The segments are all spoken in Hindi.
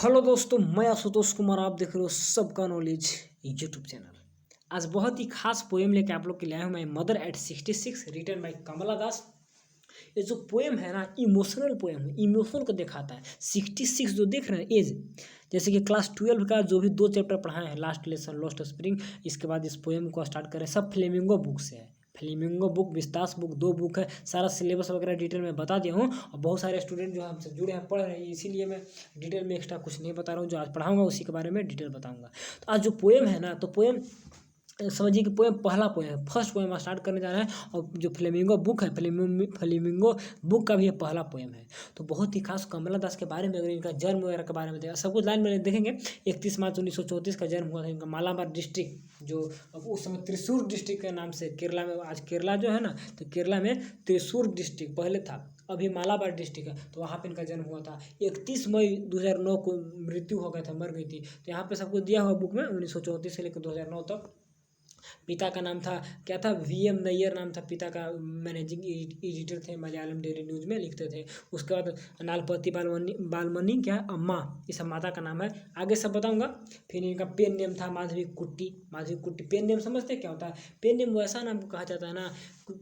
हेलो दोस्तों, मैं आशुतोष कुमार। आप देख रहे हो सबका नॉलेज यूट्यूब चैनल। आज बहुत ही खास पोएम लेके आप लोग के लिए आया हूँ मैं। मदर एट 66 रिटन बाय कमला दास। ये जो पोएम है ना, इमोशनल पोएम है, इमोशन को दिखाता है। 66 जो देख रहे हैं एज, जैसे कि क्लास 12 का जो भी 2 चैप्टर पढ़ाए हैं, लास्ट लेसन लॉस्ट स्प्रिंग, इसके बाद इस पोएम को स्टार्ट करें। सब फ्लेमिंगो बुक से है। Flamingo book, Vistas book, 2 book है। सारा सिलेबस वगैरह डिटेल में बता दिया हूँ। और बहुत सारे स्टूडेंट जो हमसे जुड़े हैं, पढ़ रहे हैं, इसीलिए मैं डिटेल में एक्स्ट्रा कुछ नहीं बता रहा हूँ। जो आज पढ़ाऊंगा उसी के बारे में डिटेल बताऊंगा। तो आज जो पोएम है ना, तो पोएम समझिए कि पोएम पहला पोएम है, फर्स्ट पोएम स्टार्ट करने जा रहे हैं। और जो फ्लेमिंगो बुक है, फ्लेमिंगो बुक का भी ये पहला पोएम है। तो बहुत ही खास कमला दास के बारे में, अगर इनका जन्म वगैरह के बारे में देखा, सब कुछ लाइन में देखेंगे। 31 मार्च 1934 का जन्म हुआ था इनका। मालाबार डिस्ट्रिक्ट, जो अब उस समय त्रिशूर डिस्ट्रिक्ट के नाम से केरला में, आज केरला जो है ना, तो केरला में त्रिशूर डिस्ट्रिक्ट पहले था, अभी मालाबार डिस्ट्रिक्ट है। तो वहाँ पे इनका जन्म हुआ था। 31 मई 2009 को मृत्यु हो गया था, मर गई थी। तो यहाँ पे सबको दिया हुआ बुक में 1934 से लेकर 2009 तक। पिता का नाम था, क्या था, VM नैयर नाम था पिता का। मैनेजिंग एडिटर थे, मलयालम डेली न्यूज़ में लिखते थे। उसके बाद नालपति बालमणि क्या है, अम्मा, ये सब माता का नाम है। आगे सब बताऊंगा। फिर इनका पेन नेम था माधवी कुट्टी। माधवी कुट्टी पेन नेम समझते क्या होता है? पेन नेम वैसा नाम कहा जाता है ना,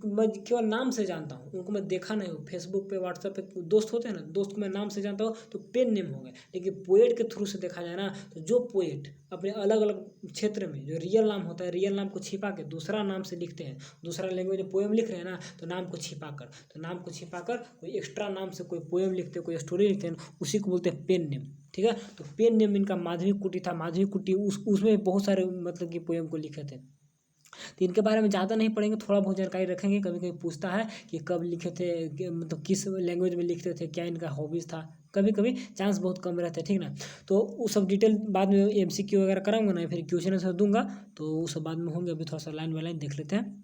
मैं केवल नाम से जानता हूँ, उनको मैं देखा नहीं हूँ। फेसबुक पे, व्हाट्सएप पे दोस्त होते हैं ना, दोस्त को मैं नाम से जानता हूँ, तो पेन नेम हो गए। लेकिन पोएट के थ्रू से देखा जाए ना, तो जो पोएट अपने अलग अलग क्षेत्र में जो रियल नाम होता है, रियल नाम को छिपा के दूसरा नाम से लिखते हैं, दूसरा लैंग्वेज में पोएम लिख रहे हैं ना, तो नाम को छिपा कर, कोई एक्स्ट्रा नाम से कोई पोएम लिखते हैं, कोई स्टोरी लिखते हैं, उसी को बोलते हैं पेन नेम। ठीक है, तो पेन नेम इनका माधवी कुट्टी था। माधवी कुट्टी उसमें बहुत सारे मतलब कि पोएम को लिखे थे। तो इनके बारे में ज़्यादा नहीं पढ़ेंगे, थोड़ा बहुत जानकारी रखेंगे। कभी कभी पूछता है कि कब लिखे थे, मतलब किस लैंग्वेज में लिखते थे, क्या इनका हॉबीज़ था। कभी कभी चांस बहुत कम रहते हैं, ठीक ना। तो वो सब डिटेल बाद में MCQ वगैरह कराऊंगा ना, फिर क्वेश्चन आंसर दूंगा, तो वो सब बाद में होंगे। अभी थोड़ा सा लाइन बाय लाइन देख लेते हैं।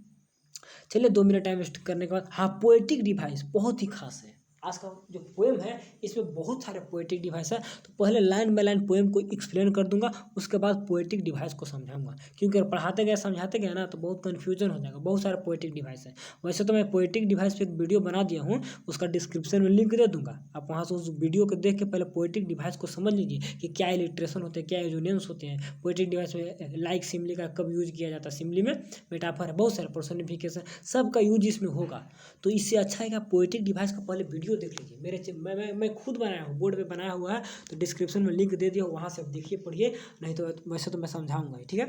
चलिए, 2 मिनट टाइम वेस्ट करने के बाद, हाँ, पोएटिक डिवाइस बहुत ही खास है। आज का जो पोएम है, इसमें बहुत सारे पोएटिक डिवाइस है। तो पहले लाइन बाय लाइन पोएम को एक्सप्लेन कर दूंगा, उसके बाद पोएटिक डिवाइस को समझाऊंगा। क्योंकि अगर पढ़ाते गए समझाते गए ना, तो बहुत कन्फ्यूजन हो जाएगा। बहुत सारे पोएटिक डिवाइस है। वैसे तो मैं पोएटिक डिवाइस पे एक वीडियो बना दिया हूँ, उसका डिस्क्रिप्शन में लिंक दे दूंगा। आप वहाँ से उस वीडियो को देख के पहले पोएटिक डिवाइस को समझ लीजिए कि क्या इलिट्रेशन होते हैं, क्या यूनियंस होते हैं। पोएटिक डिवाइस में लाइक सिमली का कब यूज किया जाता है, सिमली में मेटाफर है, बहुत सारे पर्सोनिफिकेशन, सबका यूज इसमें होगा। तो इससे अच्छा है कि आप पोएटिक डिवाइस का पहले वीडियो देख लीजिए। मैं खुद बनाया हूँ, बोर्ड पे बनाया हुआ है, तो डिस्क्रिप्शन में लिंक दे दिया, वहाँ से आप देखिए, पढ़िए। नहीं तो वैसे तो मैं समझाऊंगा ही, ठीक है।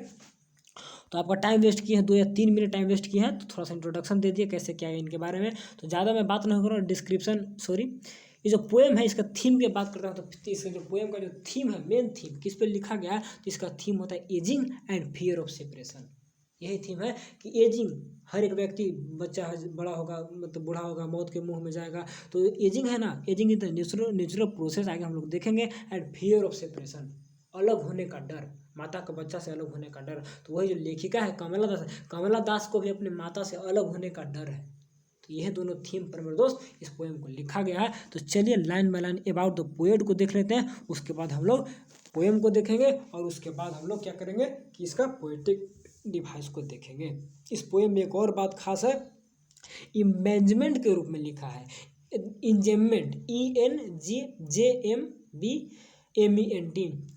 तो आपका टाइम वेस्ट किया है, 2 या 3 मिनट टाइम वेस्ट किया है, तो थोड़ा सा इंट्रोडक्शन दे दिए कैसे क्या है इनके बारे में। तो ज़्यादा मैं बात नहीं करूँ, ये जो पोएम है, इसका थीम की बात करता हूँ। तो इसका जो पोएम का जो थीम है, मेन थीम किस पे लिखा गया है, तो इसका थीम होता है ageing and fear of separation. यही थीम है कि एजिंग, हर एक व्यक्ति, बच्चा बड़ा होगा, मतलब बूढ़ा होगा, मौत के मुंह में जाएगा। तो एजिंग है ना, ageing is the natural process, आगे हम लोग देखेंगे। एंड फियर ऑफ सेपरेशन, अलग होने का डर, माता का बच्चा से अलग होने का डर। तो वही जो लेखिका है कमला दास, कमला दास को भी अपने माता से अलग होने का डर है। तो यह दोनों थीम पर मेरे दोस्त इस पोएम को लिखा गया है। तो चलिए line by line about the poet को देख लेते हैं, उसके बाद हम लोग पोएम को देखेंगे, और उसके बाद हम लोग क्या करेंगे कि इसका पोएटिक डिवाइस को देखेंगे। इस पोएम में एक और बात खास है, इमेंजमेंट के रूप में लिखा है। इंजेममेंट, ENGJMBMENT,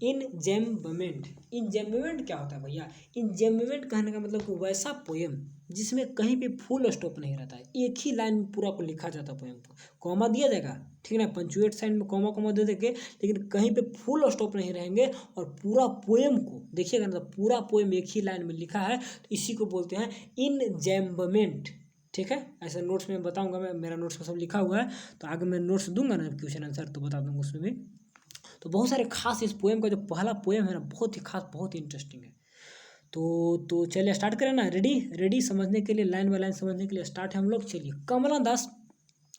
इंजेम्बमेंट। इंजेम्बमेंट क्या होता है भैया? इंजेम्बमेंट कहने का मतलब कि वैसा पोएम जिसमें कहीं पे फुल स्टॉप नहीं रहता है, एक ही लाइन में पूरा को लिखा जाता है पोएम को। कॉमा दिया जाएगा, ठीक है ना, पंचुएट साइन में कॉमा कॉमा दे देंगे, लेकिन कहीं पे फुल स्टॉप नहीं रहेंगे। और पूरा पोएम को देखिएगा ना, तो पूरा पोएम एक ही लाइन में लिखा है, तो इसी को बोलते हैं इंजेम्बमेंट। ठीक है, ऐसे नोट्स में बताऊंगा, मैं मेरा नोट्स में सब लिखा हुआ है। तो आगे मैं नोट्स दूंगा ना क्वेश्चन आंसर, तो बता दूंगा उसमें भी। तो बहुत सारे खास, इस पोएम का जो पहला पोएम है ना, बहुत ही खास, बहुत ही इंटरेस्टिंग है। तो चलिए स्टार्ट करें ना। रेडी समझने के लिए, लाइन बाय लाइन समझने के लिए स्टार्ट है हम लोग। चलिए, कमला दास,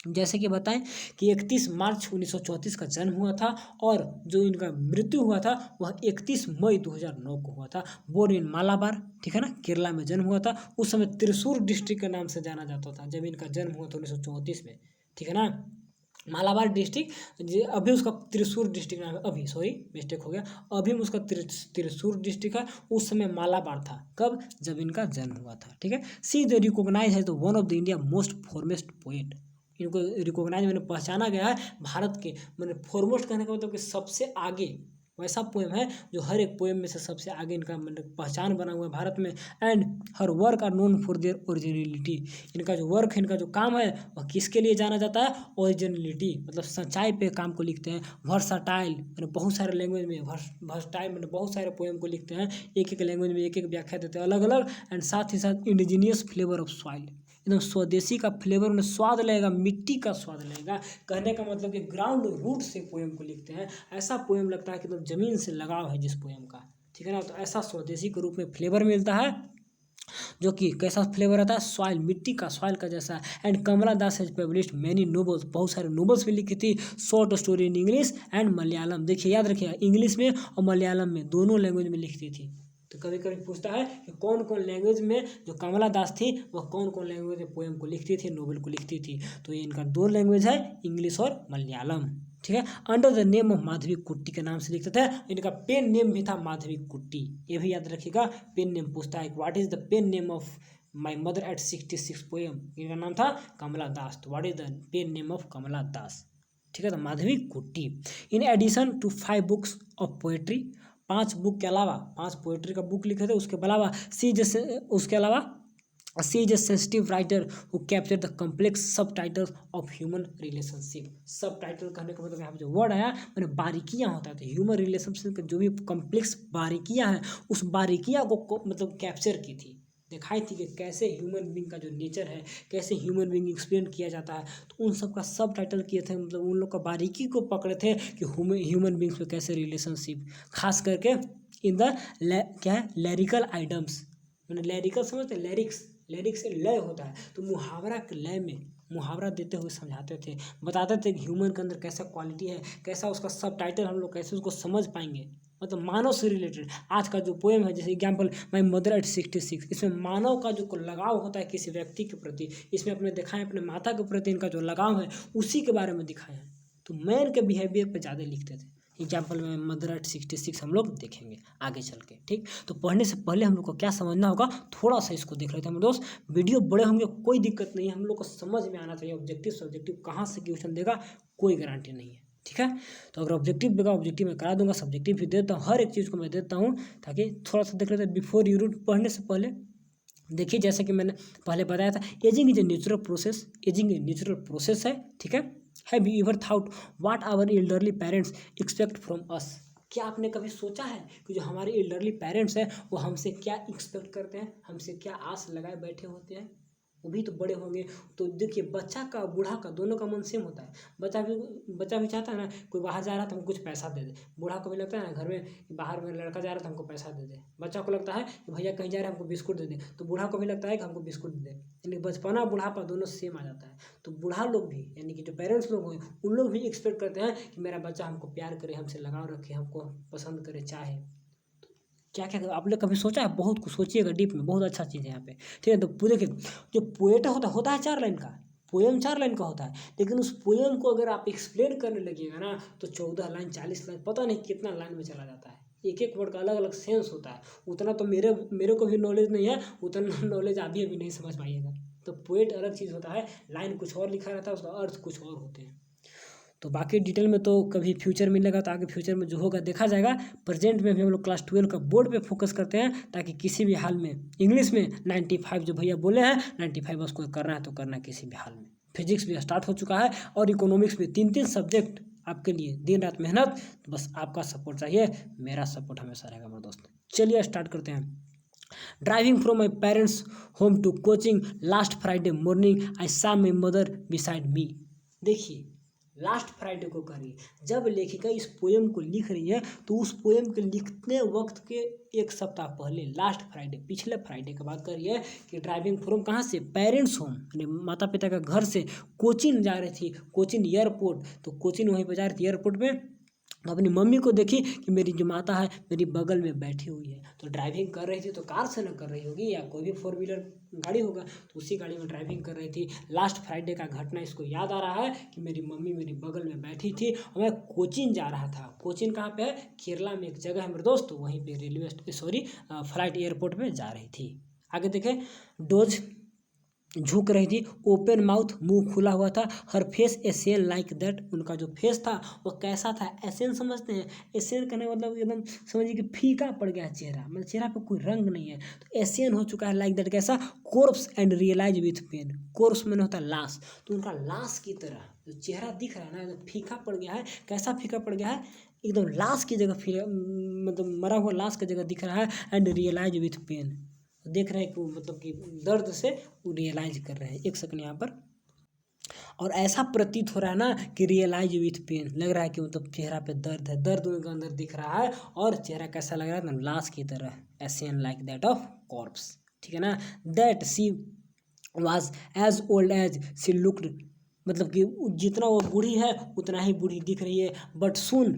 जैसे कि बताएं कि 31 मार्च 1934 का जन्म हुआ था, और जो इनका मृत्यु हुआ था वह 31 मई 2009 को हुआ था। बोर्न इन मालाबार, ठीक है ना, केरला में जन्म हुआ था। उस समय त्रिशूर डिस्ट्रिक्ट के नाम से जाना जाता था जब इनका जन्म हुआ था 1934 में, ठीक है ना। मालाबार डिस्ट्रिक्ट, अभी उसका त्रिशूर डिस्ट्रिक्ट नाम है, अभी सॉरी मिस्टेक हो गया, अभी उसका त्रिशूर डिस्ट्रिक्ट है। उस समय मालाबार था, कब? जब इनका जन्म हुआ था, ठीक है। सी द रिकॉग्नाइज है तो one of the India most foremost poet. इनको रिकॉग्नाइज, मैंने पहचाना गया है भारत के, मैंने फॉरमोस्ट कहने का मतलब कि सबसे आगे वैसा पोएम है जो हर एक पोएम में से सबसे आगे इनका मतलब पहचान बना हुआ है भारत में। And her work are known for their originality, इनका जो वर्क है, इनका जो काम है वह किसके लिए जाना जाता है? ओरिजिनलिटी, मतलब सच्चाई पे काम को लिखते हैं। वर्साटाइल, मतलब बहुत सारे लैंग्वेज में, वर्सटाइल मतलब बहुत सारे पोएम को लिखते हैं, एक एक लैंग्वेज में एक एक व्याख्या देते हैं अलग अलग। एंड साथ ही साथ इंडिजीनियस फ्लेवर ऑफ सॉइल, एकदम स्वदेशी का फ्लेवर में स्वाद लगेगा, मिट्टी का स्वाद लगेगा। कहने का मतलब कि ग्राउंड रूट से पोएम को लिखते हैं, ऐसा पोएम लगता है कि एकदम जमीन से लगाव है जिस पोएम का, ठीक है ना। तो ऐसा स्वदेशी के रूप में फ्लेवर मिलता है, जो कि कैसा फ्लेवर आता है? सॉइल, मिट्टी का, सॉइल का जैसा। And Kamala Das has published many novels, बहुत सारे नोवेल्स भी लिखी थी। Short story in English and Malayalam, देखिए याद रखिएगा, इंग्लिश में और मलयालम में, दोनों लैंग्वेज में लिखती थी। तो कभी कभी पूछता है कि कौन कौन लैंग्वेज में जो कमला दास थी वह कौन कौन लैंग्वेज में पोएम को लिखती थी, नोवेल को लिखती थी। तो ये इनका दो लैंग्वेज है, इंग्लिश और मलयालम, ठीक है। Under the name of Madhavi कुट्टी के नाम से लिखते थे। इनका पेन नेम भी था माधवी कुट्टी, ये भी याद रखिएगा। पेन नेम पूछता है, what is the pen name of my mother at 66 poem, इनका नाम था कमला दास। तो what is the pen name of Kamala Das, ठीक है, तो Madhavi Kutty. In addition to 5 books of poetry, 5 book के अलावा 5 पोएट्री का बुक लिखे थे, उसके अलावा उसके अलावा she is a sensitive writer who capture the complex सब टाइटल्स ऑफ ह्यूमन रिलेशनशिप। सब टाइटल कहने का मतलब यहाँ पे जो वर्ड आया मैंने बारीकियाँ होता है, ह्यूमन रिलेशनशिप के जो भी कम्प्लेक्स बारीकियाँ हैं उस बारीकियाँ को मतलब कैप्चर की थी, दिखाई थी कि कैसे ह्यूमन बींग का जो नेचर है, कैसे ह्यूमन बींग एक्सप्लेन किया जाता है। तो उन सब का सब टाइटल किए थे, मतलब उन लोग का बारीकी को पकड़े थे कि ह्यूमन बींग्स में कैसे रिलेशनशिप, खास करके इन द क्या है लैरिकल आइटम्स, मैंने लैरिकल समझते, लिरिक्स से लय होता है, तो मुहावरा के लय में मुहावरा देते हुए समझाते थे, बताते थे कि ह्यूमन के अंदर कैसा क्वालिटी है, कैसा उसका सब टाइटल हम लोग कैसे उसको समझ पाएंगे, मतलब मानव से रिलेटेड। आज का जो पोएम है, जैसे एग्जाम्पल माई मदर एट 66, इसमें मानव का जो लगाव होता है किसी व्यक्ति के प्रति, इसमें अपने दिखाएं अपने माता के प्रति इनका जो लगाव है उसी के बारे में दिखाए हैं। तो मैन के बिहेवियर पर ज़्यादा लिखते थे। एग्जाम्पल में मदर एट 66 हम लोग देखेंगे आगे चल के, ठीक। तो पढ़ने से पहले हम लोग को क्या समझना होगा, थोड़ा सा इसको देख लेते हैं हम दोस्त। वीडियो बड़े होंगे कोई दिक्कत नहीं है, हम लोग को समझ में आना चाहिए। ऑब्जेक्टिव सब्जेक्टिव कहाँ से क्वेश्चन देगा कोई गारंटी नहीं है, ठीक है। तो अगर ऑब्जेक्टिव देगा ऑब्जेक्टिव में करा दूंगा, सब्जेक्टिव भी देता हूँ, हर एक चीज़ को मैं देता हूँ, ताकि थोड़ा सा देख लेते हैं। बिफोर यू रीड, पढ़ने से पहले देखिए, जैसे कि मैंने पहले बताया था, aging is a natural process, aging a natural process है, ठीक है। Have you ever thought what our elderly parents expect from us, क्या आपने कभी सोचा है कि जो हमारे एल्डरली पेरेंट्स हैं वो हमसे क्या एक्सपेक्ट करते हैं, हमसे क्या आस लगाए बैठे होते हैं। वो भी तो बड़े होंगे। तो देखिए, बच्चा का बूढ़ा का दोनों का मन सेम होता है। बच्चा भी चाहता है ना, कोई बाहर जा रहा है तो हमको कुछ पैसा दे दे। बूढ़ा को भी लगता है ना, घर में बाहर में लड़का जा रहा है तो हमको पैसा दे दे। बच्चा को लगता है कि भैया कहीं जा रहे हैं हमको बिस्कुट दे दे, तो बूढ़ा को भी लगता है कि हमको बिस्कुट दे दे। यानी बचपना बुढ़ापा दोनों सेम आ जाता है। तो बूढ़ा लोग भी, यानी कि जो पेरेंट्स लोग हैं, उन लोग भी एक्सपेक्ट करते हैं कि मेरा बच्चा हमको प्यार करे, हमसे लगाव रखे, हमको पसंद करे, चाहे। क्या क्या आपने कभी सोचा है? बहुत कुछ सोचिएगा डीप में, बहुत अच्छा चीज़ है यहाँ पे, ठीक है। तो देखिए, जो पोएट होता है 4 लाइन का, पोएम 4 लाइन का होता है, लेकिन उस पोएम को अगर आप एक्सप्लेन करने लगिएगा ना तो 14 लाइन 40 लाइन पता नहीं कितना लाइन में चला जाता है। एक एक वर्ड का अलग अलग सेंस होता है। उतना तो मेरे को भी नॉलेज नहीं है, उतना नॉलेज आप भी अभी नहीं समझ पाइएगा। तो पोएट अलग चीज़ होता है, लाइन कुछ और लिखा रहता है, उसका अर्थ कुछ और होते हैं। तो बाकी डिटेल में तो कभी फ्यूचर मिलेगा, तो आगे फ्यूचर में जो होगा देखा जाएगा। प्रेजेंट में भी हम लोग क्लास 12 का बोर्ड पे फोकस करते हैं, ताकि किसी भी हाल में इंग्लिश में 95 जो भैया बोले हैं 95 उसको करना है तो करना है किसी भी हाल में। फिजिक्स भी स्टार्ट हो चुका है और इकोनॉमिक्स भी, 3 सब्जेक्ट आपके लिए दिन रात मेहनत। तो बस आपका सपोर्ट चाहिए, मेरा सपोर्ट हमेशा रहेगा मेरे दोस्त। चलिए स्टार्ट करते हैं। Driving from my parents home to coaching last Friday morning I saw my mother beside me. देखिए, लास्ट फ्राइडे को कर रही है। जब लेखिका इस पोएम को लिख रही है तो उस पोएम के लिखने वक्त के 1 सप्ताह पहले, लास्ट फ्राइडे, पिछले फ्राइडे की बात कर रही है कि ड्राइविंग फ्रॉम कहाँ से, पेरेंट्स होम, यानी माता पिता का घर से कोचिन जा रही थी, कोचिन एयरपोर्ट। तो कोचिन वहीं पर जा रही थी एयरपोर्ट में, तो अपनी मम्मी को देखी कि मेरी जो माता है मेरी बगल में बैठी हुई है। तो ड्राइविंग कर रही थी तो कार से न कर रही होगी या कोई भी 4 व्हीलर गाड़ी होगा, तो उसी गाड़ी में ड्राइविंग कर रही थी। लास्ट फ्राइडे का घटना इसको याद आ रहा है कि मेरी मम्मी मेरी बगल में बैठी थी और मैं कोचिन जा रहा था। कोचिन कहाँ पे है? केरला में एक जगह है मेरे दोस्त, तो वहीं पे फ्लाइट एयरपोर्ट पे जा रही थी। आगे देखें, डोज झुक रही थी, ओपन माउथ, मुंह खुला हुआ था, हर फेस एशियन लाइक दैट, उनका जो फेस था वो कैसा था, एशियन समझते हैं, एशियन कहने का मतलब एकदम समझिए कि फीका पड़ गया चेहरा, मतलब चेहरा पे कोई रंग नहीं है, तो एशियन हो चुका है, लाइक दैट कैसा, corpse and realize with pain, corpse मैंने होता है लाश, तो उनका लाश की तरह जो चेहरा दिख रहा है ना एकदम फीका पड़ गया है, कैसा फीका पड़ गया है, एकदम लाश की जगह मतलब मरा हुआ लाश की जगह दिख रहा है, एंड रियलाइज विथ पेन, देख रहे हैं कि मतलब कि दर्द से वो रियलाइज कर रहे हैं, एक सेकंड यहाँ पर, और ऐसा प्रतीत हो रहा है ना कि रियलाइज विथ पेन, लग रहा है कि मतलब चेहरा पे दर्द है, दर्द उनके अंदर दिख रहा है, और चेहरा कैसा लग रहा है, लाश की तरह, ashen like that of corpse, ठीक है ना, that she was as old as she looked, मतलब कि जितना वो बूढ़ी है उतना ही बूढ़ी दिख रही है, बट सुन,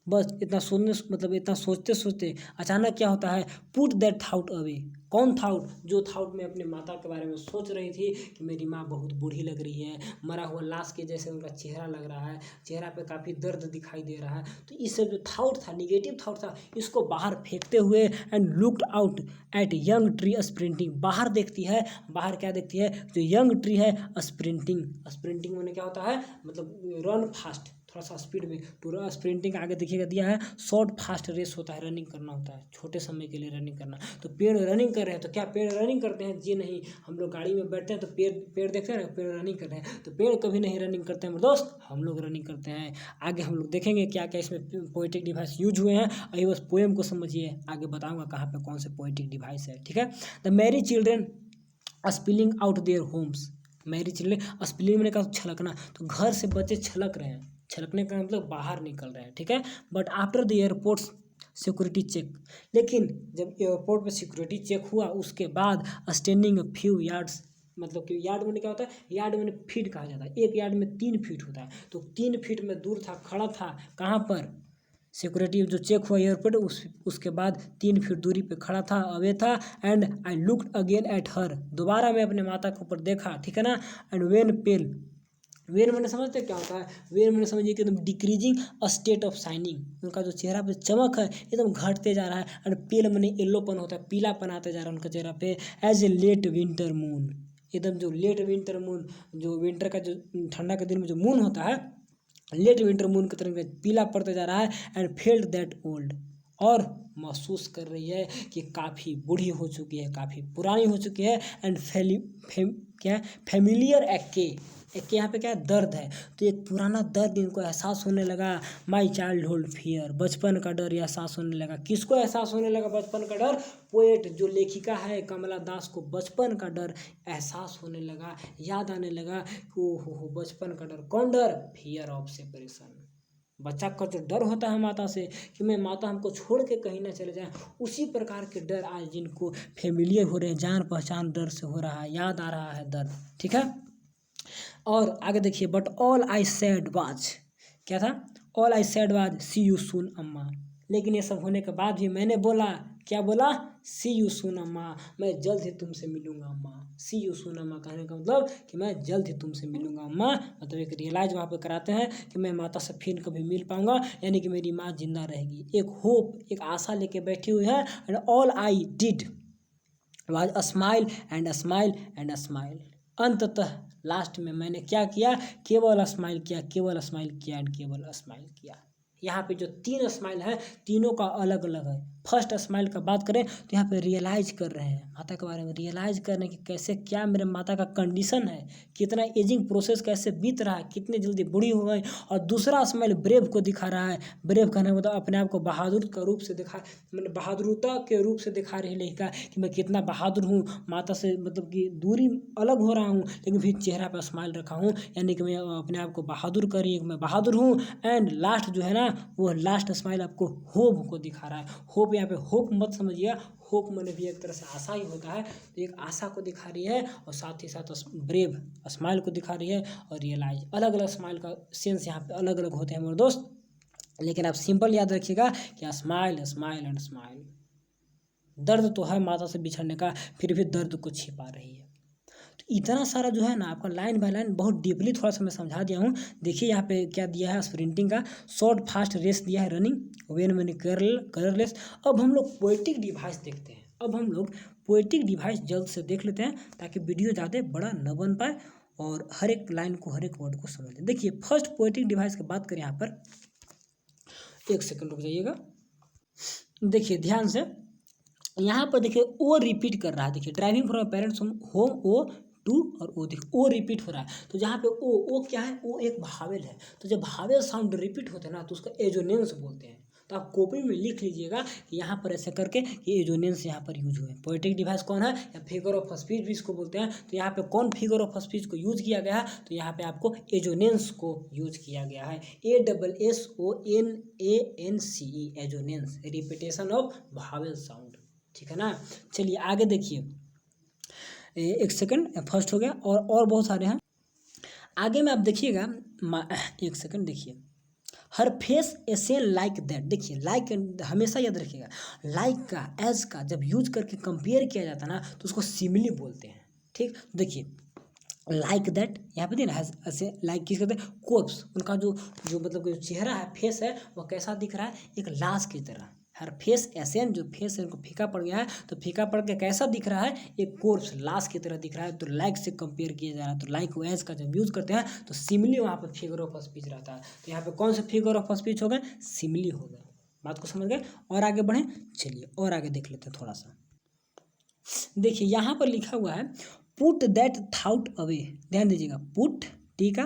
बस इतना सोचने मतलब इतना सोचते सोचते अचानक क्या होता है, पुट दैट थाउट अवे, कौन थाउट, जो थाउट में अपने माता के बारे में सोच रही थी कि मेरी माँ बहुत बूढ़ी लग रही है, मरा हुआ लाश के जैसे उनका चेहरा लग रहा है, चेहरा पे काफ़ी दर्द दिखाई दे रहा है, तो इस सब जो थाउट था, निगेटिव थाउट था, इसको बाहर फेंकते हुए, and looked out at young tree sprinting, बाहर देखती है, बाहर क्या देखती है, जो यंग ट्री है स्प्रिंटिंग, स्प्रिंटिंग में क्या होता है, मतलब रन फास्ट, थोड़ा सा स्पीड में, पूरा स्प्रिंटिंग आगे देखिएगा दिया है, शॉर्ट फास्ट रेस होता है, रनिंग करना होता है, छोटे समय के लिए रनिंग करना, तो पेड़ रनिंग कर रहे हैं, तो क्या पेड़ रनिंग करते हैं, जी नहीं, हम लोग गाड़ी में बैठते हैं तो पेड़ पेड़ देखते हैं ना, पेड़ रनिंग कर रहे हैं, तो पेड़ कभी नहीं रनिंग करते हैं मेरे दोस्त, हम लोग रनिंग करते हैं, आगे हम लोग देखेंगे क्या क्या इसमें पोएटिक डिवाइस यूज हुए हैं, अभी बस पोएम को समझिए, आगे बताऊंगा कहाँ पे कौन से पोएटिक डिवाइस है, ठीक है, the married children spilling out their homes, married children, spilling मैंने कहा छलकना, तो घर से बच्चे छलक रहे हैं, छलकने का मतलब बाहर निकल रहे हैं, ठीक है, but after the airport security check, लेकिन जब एयरपोर्ट पे सिक्योरिटी चेक हुआ उसके बाद स्टैंडिंग फ्यू यार्ड्स, मतलब कि यार्ड में क्या होता है, यार्ड में फीट कहा जाता है, एक यार्ड में 3 फीट होता है, तो 3 फीट में दूर था, खड़ा था, कहाँ पर, सिक्योरिटी जो चेक हुआ एयरपोर्ट उसके बाद 3 फीट दूरी पे खड़ा था, अवे था, and I looked again at her, दोबारा मैं अपने माता के ऊपर देखा, ठीक है ना, एंड वेन पेल, वेन मैंने समझते क्या होता है, वेन मैंने समझिए कि एकदम डिक्रीजिंग स्टेट ऑफ शाइनिंग, उनका जो चेहरा पे चमक है एकदम घटते जा रहा है, एंड पेल मैंने येल्लोपन होता है, पीलापन आते जा रहा है उनका चेहरा पे, as a late winter moon, एकदम जो लेट विंटर मून, जो विंटर का जो ठंडा के दिन में जो मून होता है, लेट विंटर मून की तरह पीला पड़ते जा रहा है, एंड फेल्ट दैट ओल्ड, और महसूस कर रही है कि काफ़ी बूढ़ी हो चुकी है, काफ़ी पुरानी हो चुकी है, एंड क्या है, फेमिलियर एक्के, एक यहाँ पे क्या है, दर्द है, तो एक पुराना दर्द इनको एहसास होने लगा, माई चाइल्डहुड फियर, बचपन का डर एहसास होने लगा, किसको एहसास होने लगा बचपन का डर, पोएट जो लेखिका है कमला दास को बचपन का डर एहसास होने लगा, याद आने लगा, ओ हो बचपन का डर, कौन डर, फियर ऑफ सेपरेशन, बच्चा का जो डर होता है माता से कि मैं माता हमको छोड़ के कहीं ना चले जाए, उसी प्रकार के डर आज जिनको फेमिलियर हो रहे हैं, जान पहचान डर से हो रहा है, याद आ रहा है दर्द, ठीक है, और आगे देखिए, but all I said was, क्या था, all I said was see you soon अम्मा, लेकिन ये सब होने के बाद भी मैंने बोला, क्या बोला, सी यू सून अम्मा, मैं जल्द ही तुमसे मिलूंगा अम्मा, सी यू सून अम्मा कहने का मतलब कि मैं जल्द ही तुमसे मिलूंगा अम्मा, मतलब एक रियलाइज वहाँ पे कराते हैं कि मैं माता से फिर कभी मिल पाऊंगा, यानी कि मेरी माँ जिंदा रहेगी, एक होप, एक आशा लेके बैठी हुई है, and all I did was a smile and a smile and a smile, अंततः लास्ट में मैंने क्या किया, केवल स्माइल किया, केवल स्माइल किया, एंड केवल स्माइल किया, यहाँ पे जो 3 स्माइल है तीनों का अलग अलग है, फर्स्ट स्माइल का बात करें तो यहाँ पे रियलाइज कर रहे हैं माता के बारे में, रियलाइज कर रहे हैं कि कैसे क्या मेरे माता का कंडीशन है, कितना एजिंग प्रोसेस कैसे बीत रहा है, कितनी जल्दी बूढ़ी हो गई, और दूसरा स्माइल ब्रेव को दिखा रहा है, ब्रेव कहने का मतलब अपने आप को बहादुर का रूप से दिखा, मैंने बहादुरता के रूप से दिखा रही लेखिका कि मैं कितना बहादुर हूँ, माता से मतलब कि दूरी अलग हो रहा हूँ लेकिन फिर चेहरा पर स्माइल रखा हूँ, यानी कि मैं अपने आप को बहादुर कर रही हूँ, मैं बहादुर हूँ, एंड लास्ट जो है ना वो लास्ट स्माइल आपको होप को दिखा रहा है, होप यहाँ पे होप मत समझिएगा, होप मैंने भी एक तरह से आशा ही होता है, तो एक आशा को दिखा रही है और साथ ही साथ ब्रेव स्माइल को दिखा रही है, और रियलाइज, अलग अलग स्माइल का सेंस यहाँ पे अलग अलग होते हैं मेरे दोस्त, लेकिन आप सिंपल याद रखिएगा कि स्माइल स्माइल एंड स्माइल, दर्द तो है माता से बिछड़ने का, फिर भी दर्द को छिपा रही है, तो इतना सारा जो है ना आपका लाइन बाय लाइन बहुत डीपली थोड़ा सा मैं समझा दिया हूँ, देखिए यहाँ पे क्या दिया है, स्प्रिंटिंग का शॉर्ट फास्ट रेस दिया है, रनिंग वेन मैंने कलरलेस, अब हम लोग पोएटिक डिवाइस देखते हैं, अब हम लोग पोएटिक डिवाइस जल्द से देख लेते हैं ताकि वीडियो ज़्यादा बड़ा न बन पाए और हर एक लाइन को हर एक वर्ड को समझ लें। देखिए फर्स्ट पोएटिक डिवाइस की बात करें यहाँ पर, एक सेकंड रुक जाइएगा। देखिए ध्यान से, यहाँ पर देखिए ओ रिपीट कर रहा है। देखिए ड्राइविंग फ्रॉम पेरेंट्स होम ओ टू, और ओ देखिए ओ रिपीट हो रहा है। तो जहाँ पे ओ क्या है, ओ एक भावेल है। तो जब भावेल साउंड रिपीट होते हैं ना तो उसका एजोनेंस बोलते हैं। तो आप कॉपी में लिख लीजिएगा कि यहाँ पर ऐसे करके ये एजोनेंस यहाँ पर यूज हुए। पोएटिक डिवाइस कौन है, या फिगर ऑफ स्पीच भी इसको बोलते हैं। तो यहाँ पे कौन फिगर ऑफ स्पीच को यूज किया गया है, तो यहाँ पे आपको एजोनेंस को यूज किया गया है। ASSONANCE, assonance, repetition of vowel sound, ठीक है ना। चलिए आगे देखिए, एक सेकंड, फर्स्ट हो गया और बहुत सारे हैं। आगे में आप देखिएगा, एक सेकंड देखिए, हर फेस एसे लाइक दैट। देखिए लाइक हमेशा याद रखिएगा, लाइक का एज का जब यूज करके कंपेयर किया जाता है ना तो उसको सिमिली बोलते हैं। ठीक, देखिए लाइक दैट यहाँ पे देना ऐसे, लाइक किस कहते हैं, कोर्प्स। उनका जो मतलब चेहरा है, फेस है, वो कैसा दिख रहा है, एक लाश की तरह। हर फेस ऐसे, जो फेस है उनको फीका पड़ गया है, तो फीका पड़ के कैसा दिख रहा है, एक कोर्प्स, लाश की तरह दिख रहा है। तो लाइक से कंपेयर किया जा रहा है। तो लाइक को एज का जब यूज करते हैं तो सिमिली वहाँ पर फिगर ऑफ स्पीच रहता है। तो यहाँ पे कौन सा फिगर ऑफ स्पीच हो गए, सिमिली हो गए। बात को समझ गए। और आगे बढ़े, चलिए और आगे देख लेते हैं थोड़ा सा। देखिए यहाँ पर लिखा हुआ है पुट दैट थाउट अवे। ध्यान दीजिएगा, पुट टी का,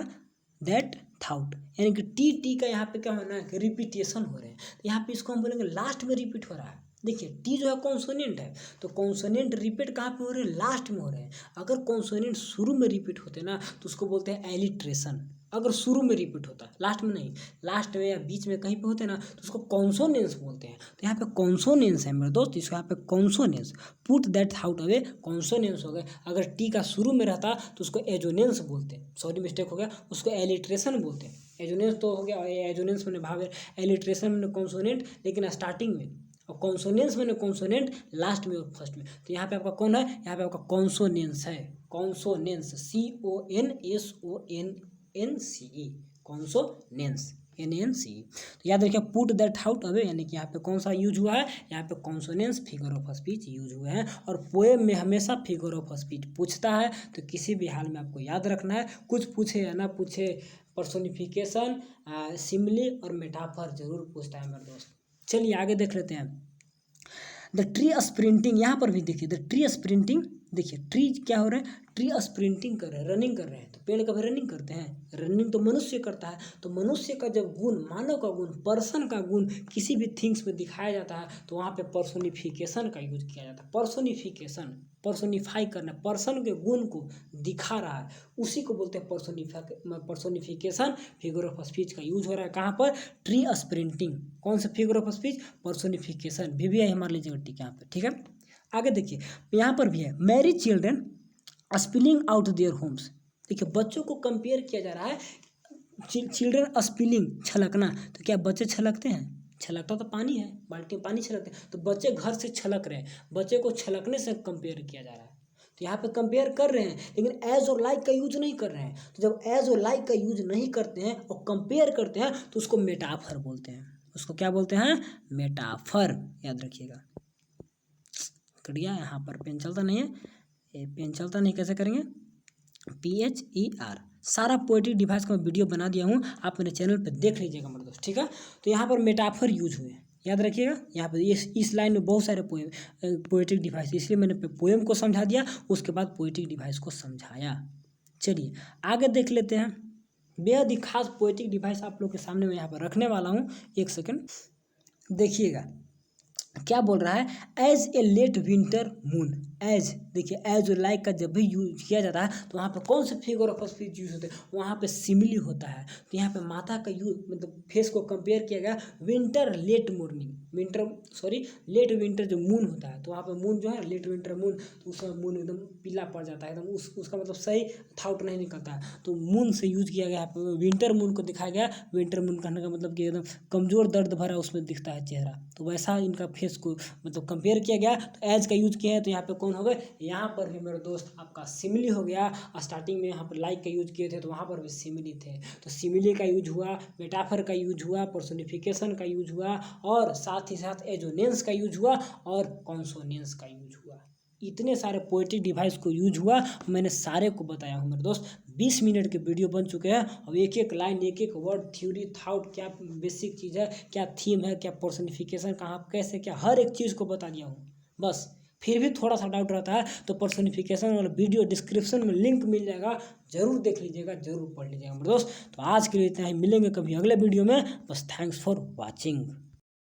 दैट थाउट, यानी कि टी का यहाँ पे क्या होना है, रिपीटेशन हो रहे हैं। तो यहाँ पे इसको हम बोलेंगे लास्ट में रिपीट हो रहा है। देखिए टी जो है कॉन्सोनेंट है, तो कॉन्सोनेंट रिपीट कहाँ पे हो रहे हैं, लास्ट में हो रहे हैं। अगर कॉन्सोनेंट शुरू में रिपीट होते ना तो उसको बोलते हैं एलिट्रेशन। अगर शुरू में रिपीट होता, लास्ट में नहीं, लास्ट में या बीच में कहीं पे होते ना तो उसको कॉन्सोनेंस बोलते हैं। तो यहाँ पे कॉन्सोनेंस है मेरे दोस्त, इसको यहाँ पे consonance, put that thought away, consonance हो गए। अगर टी का शुरू में रहता तो उसको एजोनेंस बोलते हैं, सॉरी मिस्टेक हो गया, उसको एलिट्रेशन बोलते हैं। एजोनेंस तो हो गया, एजोनेंस मैंने भाव है, एलिट्रेशन मैंने कॉन्सोनेंट लेकिन स्टार्टिंग में, और कॉन्सोनेंस मैंने कॉन्सोनेंट लास्ट में और फर्स्ट में। तो यहाँ पे आपका कौन है, यहाँ पे आपका कॉन्सोनेंस है, कॉन्सोनेंस, CONSONNCE, कॉन्सोनेंस, NNCE। तो याद रखिए पुट दैट आउट अवे, यानी कि यहाँ पे कौन सा यूज हुआ है, यहाँ पे consonance figure of speech use हुए हैं। और पोएम में हमेशा फिगर ऑफ स्पीच पूछता है, तो किसी भी हाल में आपको याद रखना है। कुछ पूछे या ना पूछे, पर्सोनिफिकेशन, सिमिली और मेटाफर जरूर पूछता है मेरे दोस्त। चलिए आगे देख लेते हैं। द ट्री स्प्रिंटिंग, यहाँ पर भी देखिए द ट्री स्प्रिंटिंग। देखिए ट्री क्या हो रहा है, ट्री स्प्रिंटिंग कर रहे हैं, रनिंग कर रहे हैं। तो पेड़ कभी रनिंग करते हैं, रनिंग तो मनुष्य करता है। तो मनुष्य का जब गुण, मानव का गुण, पर्सन का गुण किसी भी थिंग्स में दिखाया जाता है तो वहाँ पे पर्सोनिफिकेशन का यूज किया जाता है। पर्सोनिफिकेशन, पर्सोनिफाई करना, पर्सन के गुण को दिखा रहा है, उसी को बोलते हैं पर्सोनिफिकेशन। फिगर ऑफ स्पीच का यूज हो रहा है कहाँ पर, ट्री स्प्रिंटिंग। कौन सा figure of speech, personification. VVI हमारे लिए जगह टिक यहाँ पे, ठीक है। आगे देखिए यहाँ पर भी है, Mary children spilling out their Holmes. देखिए बच्चों को कंपेयर किया जा रहा है, चिल्ड्रन स्पिलिंग, छलकना। तो क्या बच्चे छलकते हैं, छलकता तो पानी है, बाल्टी में पानी छलकते हैं। तो बच्चे घर से छलक रहे हैं, बच्चे को छलकने से कंपेयर किया जा रहा है। तो यहाँ पे कंपेयर कर रहे हैं लेकिन एज और लाइक का यूज नहीं कर रहे हैं। तो जब एज और लाइक का यूज नहीं करते हैं और कंपेयर करते हैं तो उसको मेटाफर बोलते हैं। उसको क्या बोलते हैं, मेटाफर, याद रखिएगा। करिया यहाँ पर पेन चलता नहीं है, ये पेन चलता नहीं, कैसे करेंगे, PHER। सारा पोएटिक डिवाइस का मैं वीडियो बना दिया हूँ, आप मेरे चैनल पे देख लीजिएगा मेरे दोस्त, ठीक है। तो यहाँ पर मेटाफर यूज हुए, याद रखिएगा। यहाँ पर इस लाइन में बहुत सारे पोएटिक डिवाइस, इसलिए मैंने पोएम को समझा दिया, उसके बाद पोएटिक डिवाइस को समझाया। चलिए आगे देख लेते हैं। बेहद ही खास पोएटिक डिवाइस आप लोग के सामने मैं यहाँ पर रखने वाला हूँ, एक सेकंड देखिएगा क्या बोल रहा है, as a late winter moon. As, देखिए एज और लाइक का जब भी यूज किया जाता है तो वहाँ पे कौन से फिगर ऑफ स्पीच यूज होते हैं, वहाँ पे सिमिली होता है। तो यहाँ पे माता का यूज, मतलब फेस को कंपेयर किया गया winter late morning, late winter जो मून होता है, तो वहाँ पे मून जो है लेट विंटर मून, तो उसमें मून एकदम पीला पड़ जाता है, एकदम उसका मतलब सही थाउट नहीं निकलता है। तो मून से यूज किया गया, विंटर मून को दिखाया गया। विंटर मून कहने का मतलब कि एकदम कमजोर दर्द भरा उसमें दिखता है चेहरा, तो वैसा इनका फेस को मतलब कंपेयर किया गया, तो एज का यूज किया है, तो यहाँ पे कौन हो गए, यहाँ पर भी मेरे दोस्त आपका सिमिली हो गया। स्टार्टिंग में यहाँ पर लाइक का यूज किए थे, तो वहाँ पर भी सिमिली थे, तो सिमिली का यूज हुआ, मेटाफर का यूज हुआ, पर्सोनिफिकेशन का यूज हुआ, और साथ ही साथ एजोनेंस का यूज हुआ, और कॉन्सोनेंस का यूज हुआ। इतने सारे पोएटिक डिवाइस को यूज हुआ, मैंने सारे को बताया हूँ मेरे दोस्त। 20 मिनट के वीडियो बन चुके हैं, और एक एक लाइन, एक एक वर्ड, थ्योरी, थॉट, क्या बेसिक चीज़ है, क्या थीम है, क्या पर्सनिफिकेशन, कहाँ कैसे, क्या हर एक चीज़ को बता दिया हूँ। बस फिर भी थोड़ा सा डाउट रहता है तो पर्सनिफिकेशन वाला वीडियो डिस्क्रिप्शन में लिंक मिल जाएगा, जरूर देख लीजिएगा, जरूर पढ़ लीजिएगा मेरे दोस्त। तो आज के लिए इतना ही, मिलेंगे कभी अगले वीडियो में। बस थैंक्स फॉर वॉचिंग।